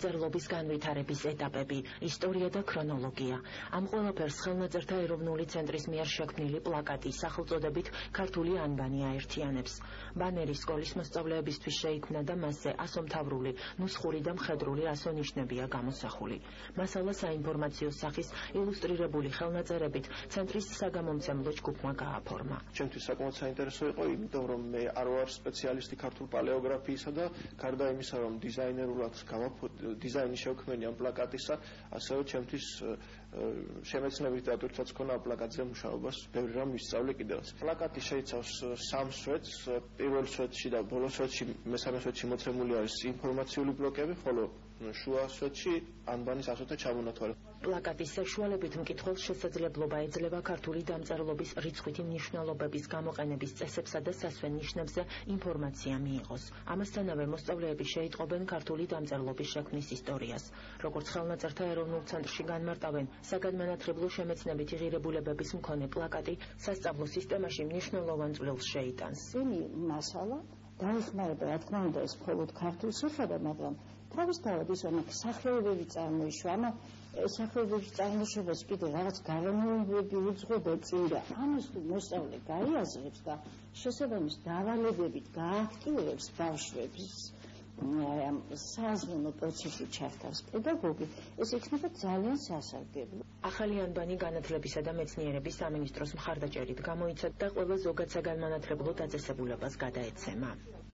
წერლობის განვითარების ეტაპები, ისტორია და ქრონოლოგია. ამ ყველაფერს ხელნაწერთა ეროვნული ცენტრის მიერ შექმნილი პლაკატი სახელწოდებით ქართული ანბანი აერთიანებს. ბანერი სკოლის მოსწავლეებისთვის შეიქმნა და მასზე ასომთავრული, ნუსხური და მხედრული ასონიშნებია გამოსახული. მასალა საინფორმაციო სახის ილუსტრირებული ხელნაწერებით ცენტრის საგამომცემლო ჯგუფმა გააფორმა. ჩემთვის საკმაოდ საინტერესო იყო, იმიტომ რომ მე არ ვარ სპეციალისტი ქართულ პალეოგრაფიისა და გარდა იმისა, რომ დიზაინერულად დიზაინის შევქმენი ამ პლაკატისა, ასევე ჩემთვის შემეცნებით და თვითონაც ქონა პლაკატზე მუშაობას, ბევრი რამ ვისწავლე კიდევაც. პლაკატი შეიცავს 3 სვეტს, პირველ სვეტში და ბოლო სვეტში, მესამე სვეტში მოცემული არის ინფორმაციული ბლოკები, ხოლო შუა სვეტში ანბანის ასოთა ჩამონათვალი. პლაკატის საშუალებით მკითხველს შესაძლებლობა ეძლევა ქართული დამწერლობის რიცხვითი მნიშვნელობების გამოყენების წესებსა და სასვენ ნიშნებზე ინფორმაცია მიიღოს. ამასთანავე მოსწავლეები შეიტყობენ ქართული დამწერლობის შექმნის ისტორიას. როგორც ხელნაწერთა ეროვნულ ცენტრში განმარტავენ, საგანმანათლებლო შემეცნებითი ღირებულებების მქონე პლაკატი სასწავლო სისტემაში მნიშვნელოვან წვლილს შეიტანს. Ini მასალა დაეხმარება, რა თქმა უნდა, ეს მხოლოდ ქართულს ეხება, მაგრამ თავისთავად ის ამას სახეობები წარმოიშვა, სახეობების წარმოშობას კიდე რაღაც გარემოებები უძღვება წინ და ამას თუ მოსწავლე გაიაზრებს და შესაბამის დავალებებით გააქტიურებს ბავშვებს საზღვაო პროცესში ჩართავს პედაგოგი, ეს იქნება ძალიან სასარგებლო. ახალი ანბანი განათლებისა და მეცნიერების სამინისტროს მხარდაჭერით გამოიცა და ყველა ზოგად საგანმანათლებლო დაწესებულებას გადაეცემა.